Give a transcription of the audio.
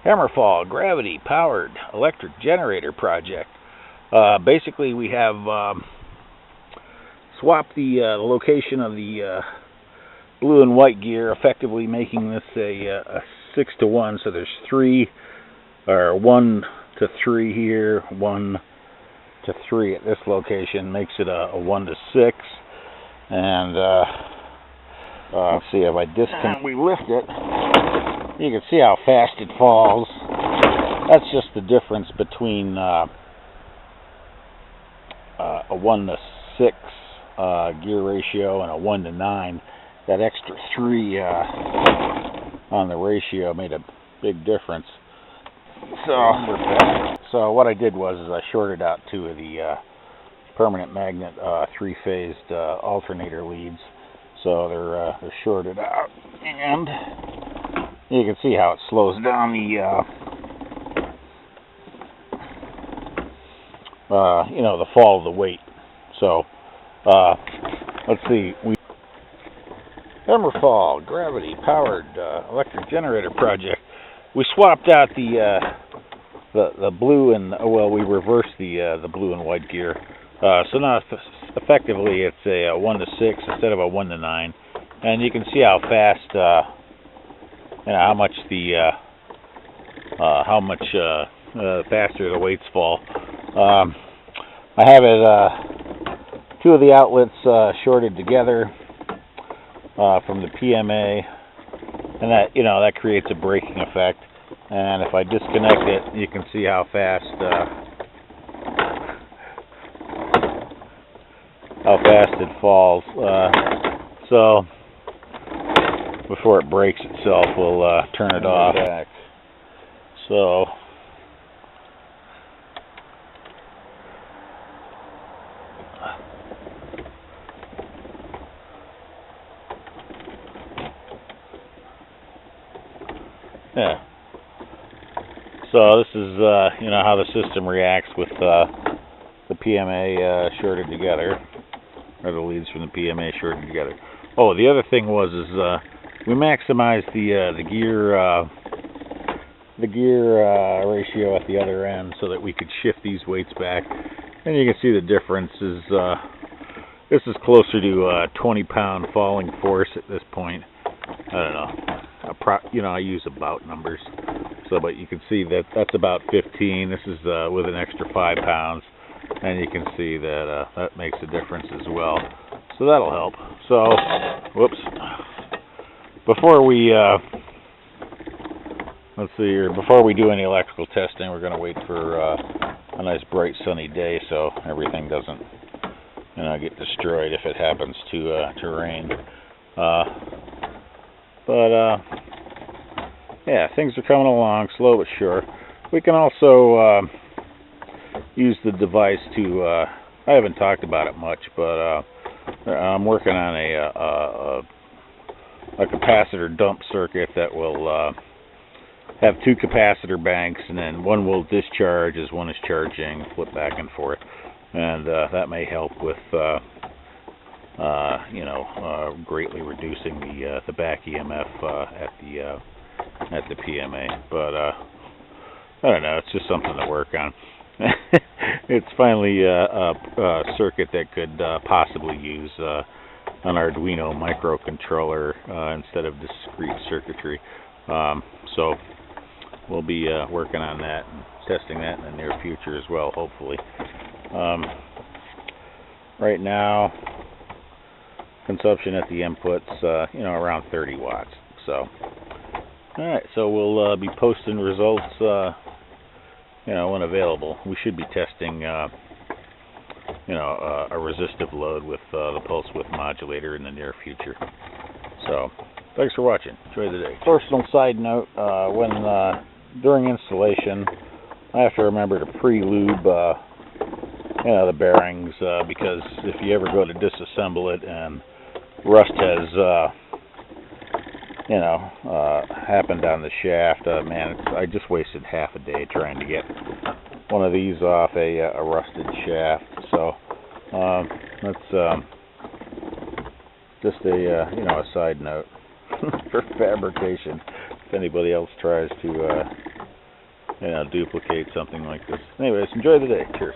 hammerFall gravity-powered electric generator project. Basically, we have swapped the location of the blue and white gear, effectively making this a 6-to-1. So there's 1 to 3 here, 1 to 3 at this location, makes it a 1 to 6. And let's see, if I disconnect, we lift it, you can see how fast it falls. That's just the difference between a 1 to 6 gear ratio and a 1 to 9. That extra 3 on the ratio made a big difference. So what I did was I shorted out 2 of the permanent magnet 3-phased alternator leads, so they're shorted out, and you can see how it slows down the fall of the weight. So let's see, hammerFall gravity-powered electric generator project. We swapped out the blue and we reversed the blue and white gear. So now effectively it's a 1 to 6 instead of a 1 to 9, and you can see how fast, how much faster the weights fall. I have it 2 of the outlets shorted together from the PMA, and that creates a braking effect. And if I disconnect it, you can see how fast it falls. So before it breaks itself, we'll turn it off. So yeah. So this is how the system reacts with the PMA shorted together, or the leads from the PMA shorted together. Oh, the other thing was we maximized the gear ratio at the other end so that we could shift these weights back, and you can see the difference is this is closer to 20-pound falling force at this point. I don't know. I use about numbers. So, but you can see that's about 15. This is with an extra 5 pounds, and you can see that that makes a difference as well. So that'll help. So, whoops. Before we let's see here. Before we do any electrical testing, we're going to wait for a nice bright sunny day so everything doesn't get destroyed if it happens to rain. Yeah, things are coming along, slow but sure. We can also use the device to, I haven't talked about it much, but I'm working on a capacitor dump circuit that will have 2 capacitor banks, and then one will discharge as one is charging, flip back and forth. And that may help with, greatly reducing the back EMF at the PMA, but I don't know, it's just something to work on. It's finally a circuit that could possibly use an Arduino microcontroller instead of discrete circuitry. So we'll be working on that and testing that in the near future as well, hopefully. Right now, consumption at the inputs, around 30 watts. So. Alright, so we'll be posting results, when available. We should be testing, a resistive load with the pulse width modulator in the near future. So, thanks for watching. Enjoy the day. Personal side note, during installation, I have to remember to pre-lube, the bearings, because if you ever go to disassemble it and rust has, happened on the shaft, man, I just wasted half a day trying to get one of these off a rusted shaft. So that's just a side note for fabrication if anybody else tries to and I'll duplicate something like this. Anyways, enjoy the day. Cheers.